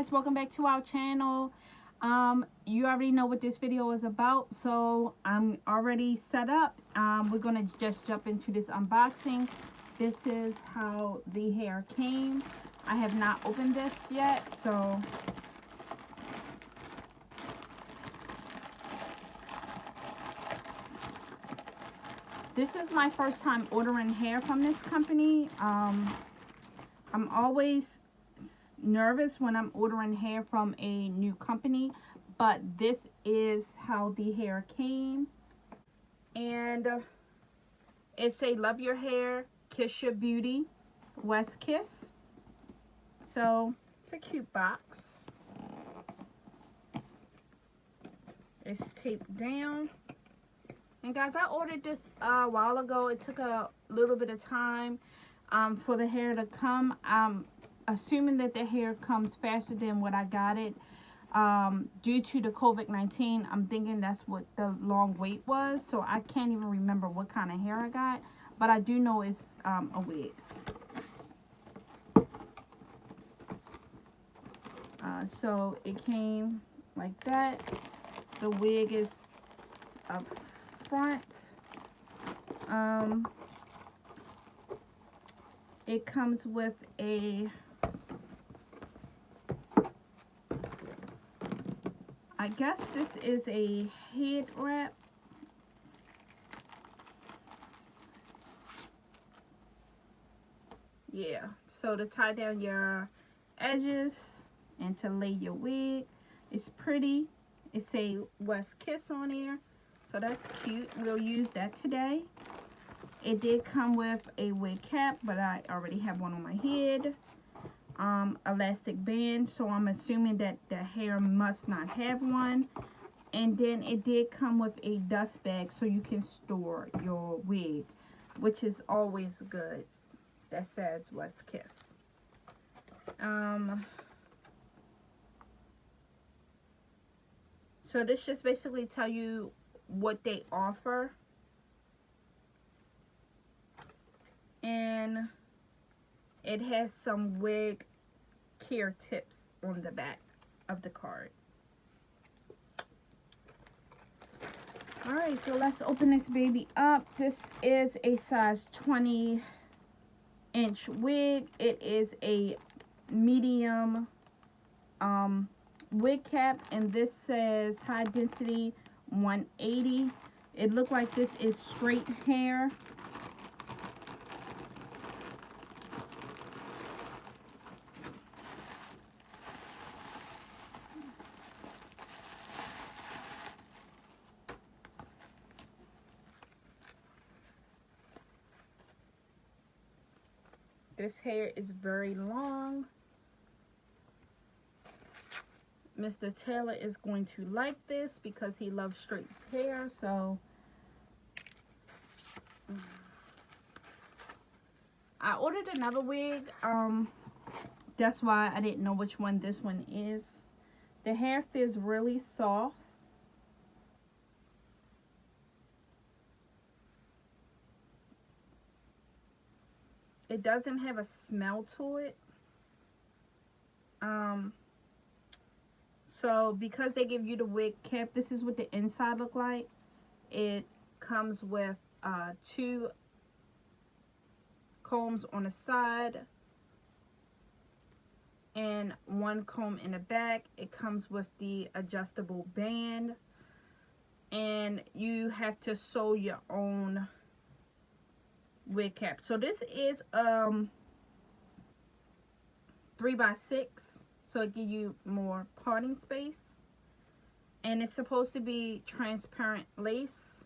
guys, welcome back to our channel. You already know what this video is about, so I'm already set up. We're gonna just jump into this unboxing. This is how the hair came. I have not opened this yet, so this is my first time ordering hair from this company. I'm always nervous when I'm ordering hair from a new company, but this is how the hair came. And it say love your hair, kiss your beauty, West Kiss. So it's a cute box. It's taped down. And guys, I ordered this a while ago. It took a little bit of time for the hair to come. Assuming that the hair comes faster than what I got it. Due to the COVID-19, I'm thinking that's what the long wait was. So I can't even remember what kind of hair I got. But I do know it's a wig. So it came like that. The wig is up front. It comes with a, I guess this is a head wrap. Yeah, so to tie down your edges and to lay your wig. It's pretty. It say West Kiss on there, so that's cute. We'll use that today. It did come with a wig cap, but I already have one on my head. Elastic band, so I'm assuming that the hair must not have one. And then it did come with a dust bag so you can store your wig, which is always good. That says West Kiss. So this just basically tell you what they offer. And it has some wig care tips on the back of the card. Alright, so let's open this baby up. This is a size 20-inch wig. It is a medium wig cap, and this says high density 180. It looked like this is straight hair. This hair is very long. Mr. Taylor is going to like this because he loves straight hair. So I ordered another wig. That's why I didn't know which one this one is. The hair feels really soft. It doesn't have a smell to it. So because they give you the wig cap, this is what the inside look like. It comes with 2 combs on the side and 1 comb in the back. It comes with the adjustable band, and you have to sew your own wig cap. So this is 3x6, so it gives you more parting space, and it's supposed to be transparent lace.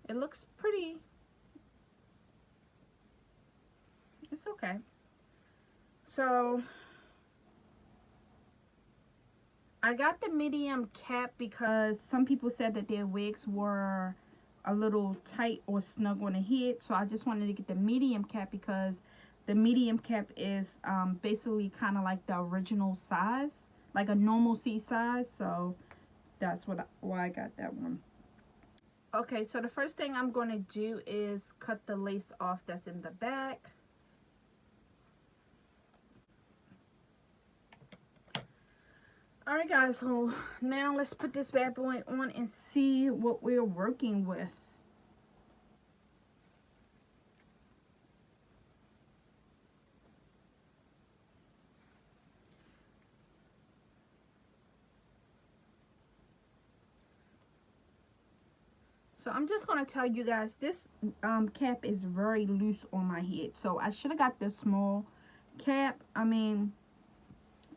It looks pretty. It's okay. So I got the medium cap because some people said that their wigs were a little tight or snug on the head, so I just wanted to get the medium cap because the medium cap is basically kind of like the original size, like a normal C size. So that's why I got that one. Okay, so the first thing I'm going to do is cut the lace off that's in the back. Alright guys, so now let's put this bad boy on and see what we're working with. So I'm just going to tell you guys, this cap is very loose on my head. So I should have got the small cap. I mean,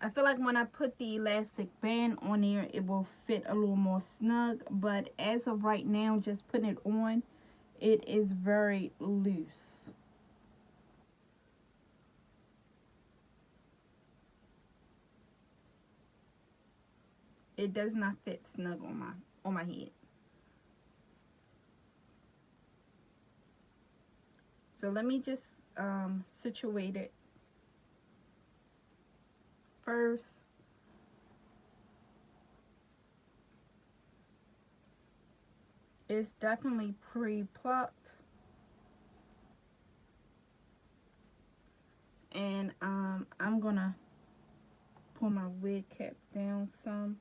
I feel like when I put the elastic band on there, it will fit a little more snug. But as of right now, just putting it on, it is very loose. It does not fit snug on my head. So let me just situate it first. It's definitely pre-plucked. And I'm gonna pull my wig cap down some.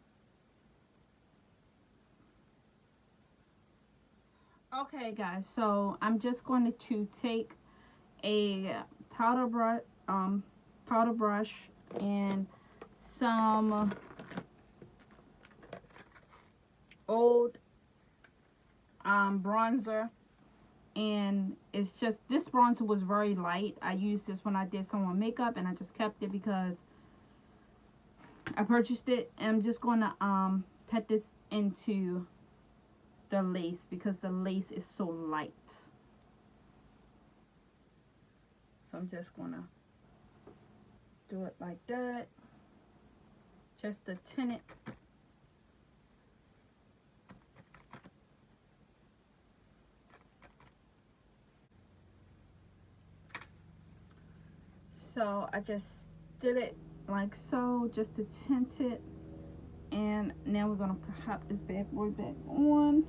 Okay guys, so I'm just going to take a powder brush and some old bronzer, and it's just, this bronzer was very light. I used this when I did someone makeup and I just kept it because I purchased it. And I'm just going to put this into the lace because the lace is so light. So I'm just going to do it like that, just to tint it. So I just did it like so, just to tint it. And now we're gonna pop this bad boy back on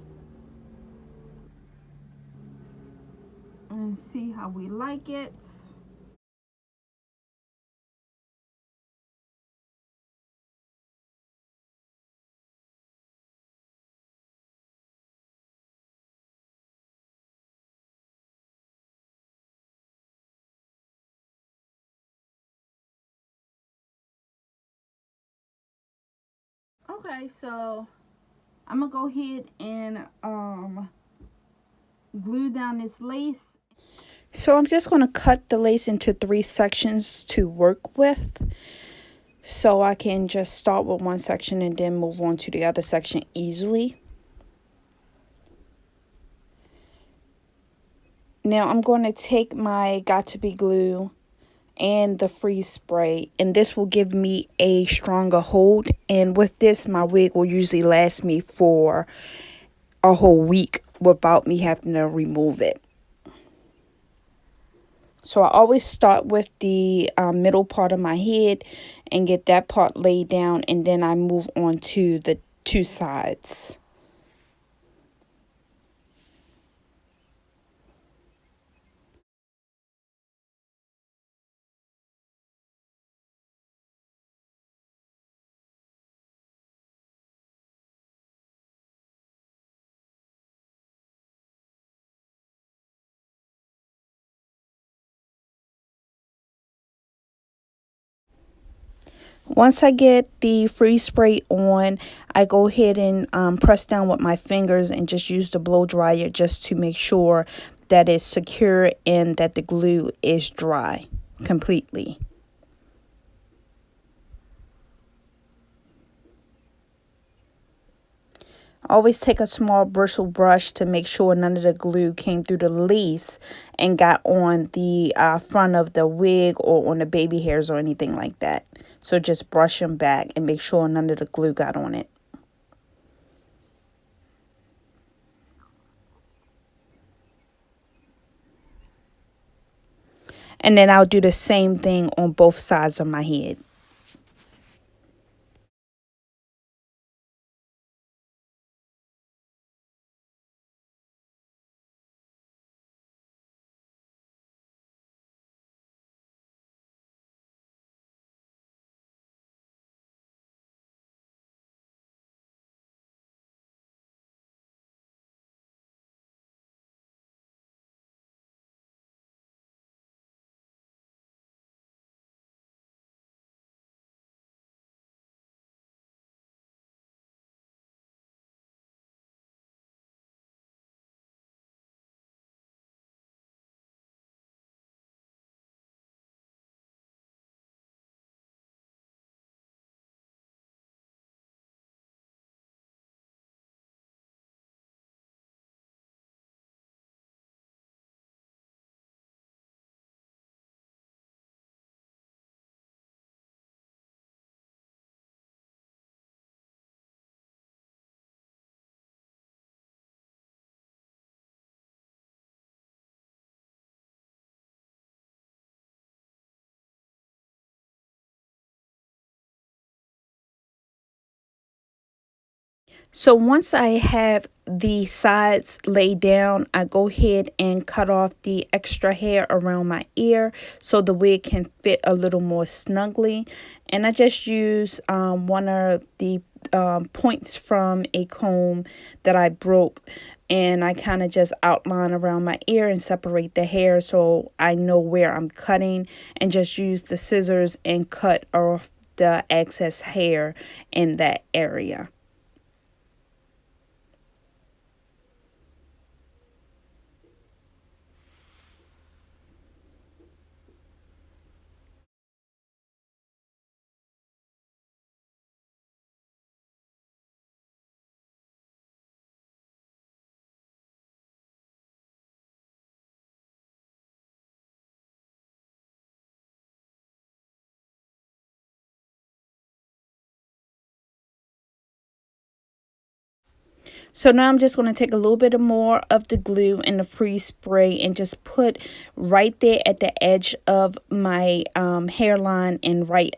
and see how we like it. Okay, so I'm gonna go ahead and glue down this lace. So I'm just going to cut the lace into 3 sections to work with, so I can just start with one section and then move on to the other section easily. Now I'm going to take my Got To Be glue and the freeze spray, and this will give me a stronger hold, and with this my wig will usually last me for a whole week without me having to remove it. So I always start with the middle part of my head and get that part laid down, and then I move on to the 2 sides. Once I get the freeze spray on, I go ahead and press down with my fingers and just use the blow dryer just to make sure that it's secure and that the glue is dry completely. Always take a small bristle brush to make sure none of the glue came through the lace and got on the front of the wig or on the baby hairs or anything like that. So just brush them back and make sure none of the glue got on it. And then I'll do the same thing on both sides of my head. So once I have the sides laid down, I go ahead and cut off the extra hair around my ear so the wig can fit a little more snugly. And I just use one of the points from a comb that I broke, and I kind of just outline around my ear and separate the hair so I know where I'm cutting, and just use the scissors and cut off the excess hair in that area. So now I'm just going to take a little bit of more of the glue and the freeze spray and just put right there at the edge of my hairline and right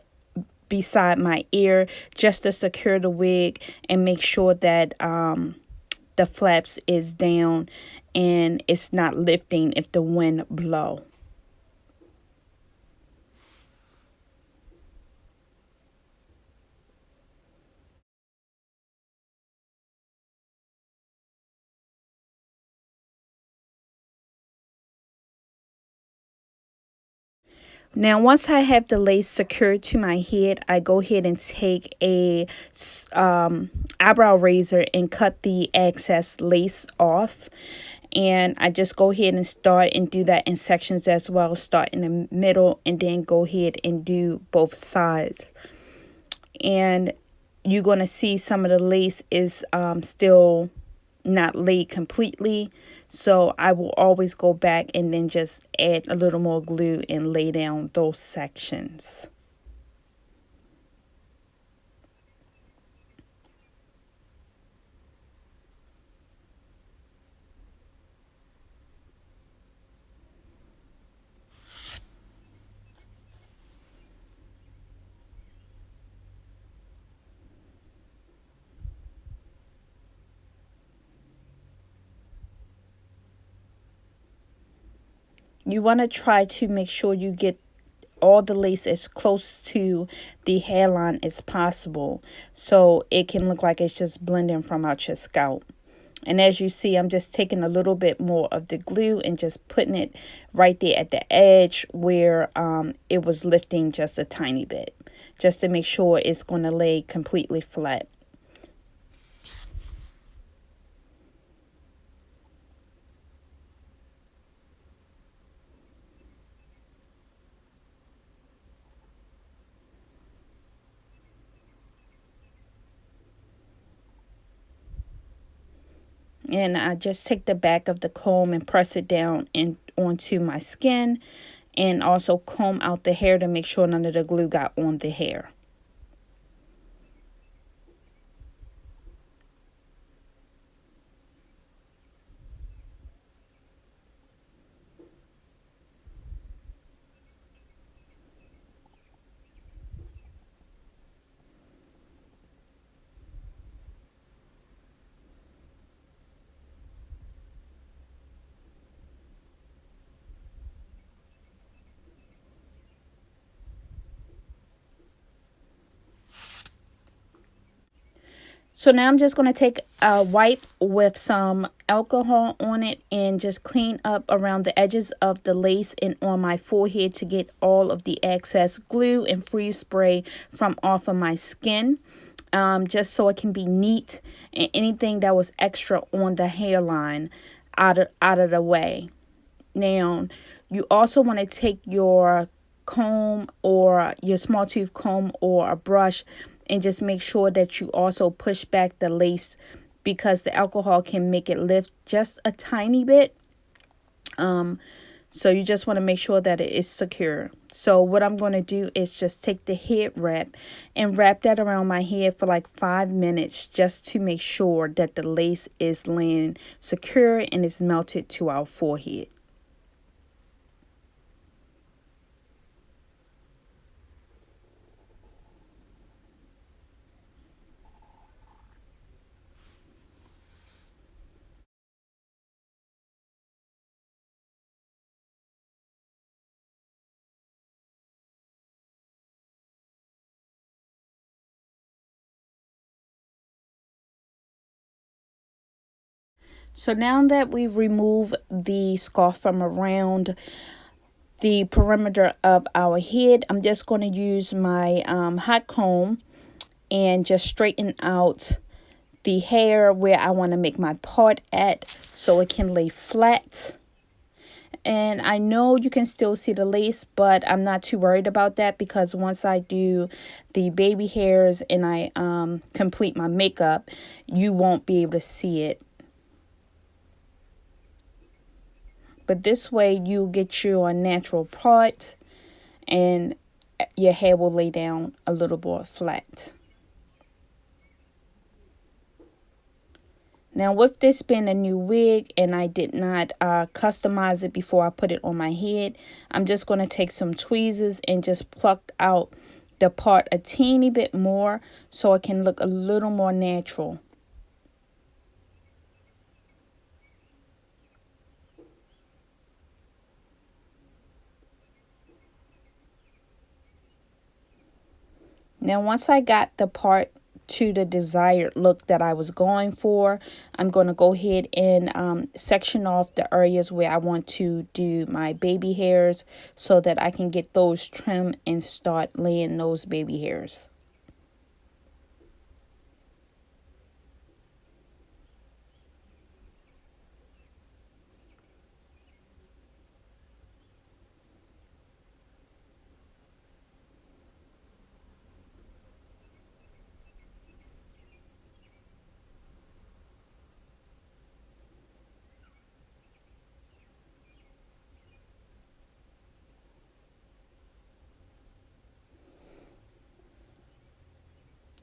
beside my ear, just to secure the wig and make sure that the flaps is down and it's not lifting if the wind blow. Now, once I have the lace secured to my head, I go ahead and take a eyebrow razor and cut the excess lace off. And I just go ahead and start and do that in sections as well. Start in the middle and then go ahead and do both sides. And you're going to see some of the lace is still not laid completely, so I will always go back and then just add a little more glue and lay down those sections. You want to try to make sure you get all the lace as close to the hairline as possible so it can look like it's just blending from out your scalp. And as you see, I'm just taking a little bit more of the glue and just putting it right there at the edge where it was lifting just a tiny bit, just to make sure it's going to lay completely flat. And I just take the back of the comb and press it down and onto my skin, and also comb out the hair to make sure none of the glue got on the hair. So now I'm just going to take a wipe with some alcohol on it and just clean up around the edges of the lace and on my forehead to get all of the excess glue and freeze spray from off of my skin. Just so it can be neat and anything that was extra on the hairline out of the way. Now, you also want to take your comb or your small tooth comb or a brush and just make sure that you also push back the lace, because the alcohol can make it lift just a tiny bit. So you just want to make sure that it is secure. So what I'm going to do is just take the head wrap and wrap that around my head for like 5 minutes, just to make sure that the lace is laying secure and is melted to our forehead. So now that we've removed the scarf from around the perimeter of our head, I'm just going to use my hot comb and just straighten out the hair where I want to make my part at so it can lay flat. And I know you can still see the lace, but I'm not too worried about that because once I do the baby hairs and I complete my makeup, you won't be able to see it. But this way you get your natural part and your hair will lay down a little more flat. Now with this being a new wig and I did not customize it before I put it on my head, I'm just going to take some tweezers and just pluck out the part a teeny bit more so it can look a little more natural. Now once I got the part to the desired look that I was going for, I'm going to go ahead and section off the areas where I want to do my baby hairs so that I can get those trimmed and start laying those baby hairs.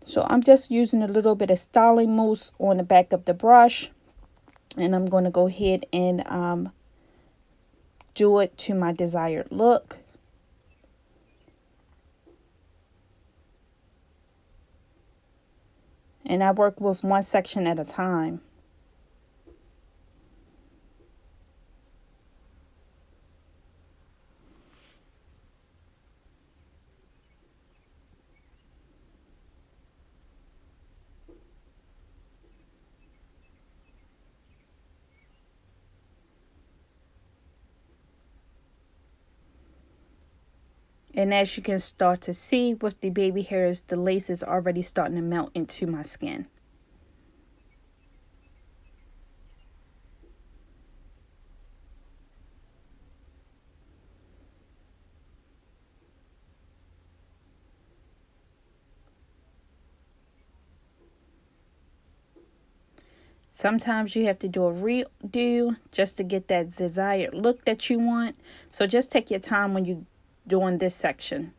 So I'm just using a little bit of styling mousse on the back of the brush. And I'm going to go ahead and do it to my desired look. And I work with one section at a time. And as you can start to see with the baby hairs, the lace is already starting to melt into my skin. Sometimes you have to do a redo just to get that desired look that you want. So just take your time when you're doing this section.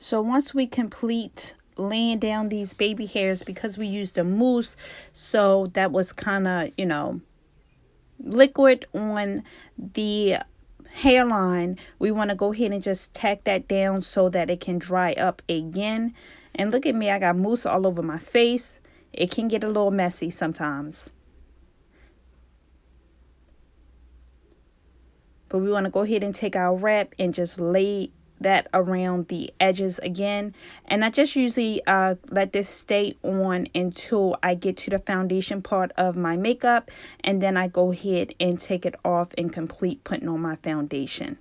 So once we complete laying down these baby hairs, because we used a mousse, so that was kind of, you know, liquid on the hairline, we want to go ahead and just tack that down so that it can dry up again. And look at me, I got mousse all over my face. It can get a little messy sometimes, but we want to go ahead and take our wrap and just lay that around the edges again. And I just usually let this stay on until I get to the foundation part of my makeup, and then I go ahead and take it off and complete putting on my foundation.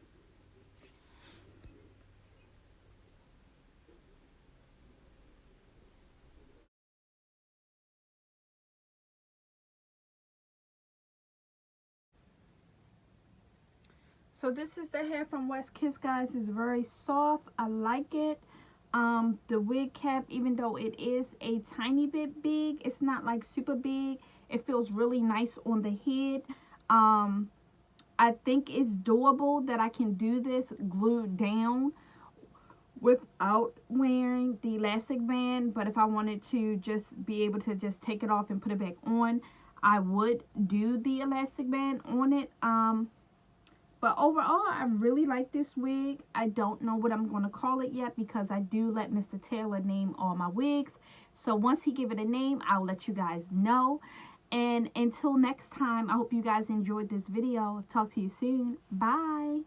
So this is the hair from West Kiss, guys. It's very soft. I like it. The wig cap, even though it is a tiny bit big, it's not like super big. It feels really nice on the head. I think it's doable that I can do this glued down without wearing the elastic band. But if I wanted to just be able to just take it off and put it back on, I would do the elastic band on it. But overall, I really like this wig. I don't know what I'm going to call it yet because I do let Mr. Taylor name all my wigs. So once he give it a name, I'll let you guys know. And until next time, I hope you guys enjoyed this video. Talk to you soon. Bye.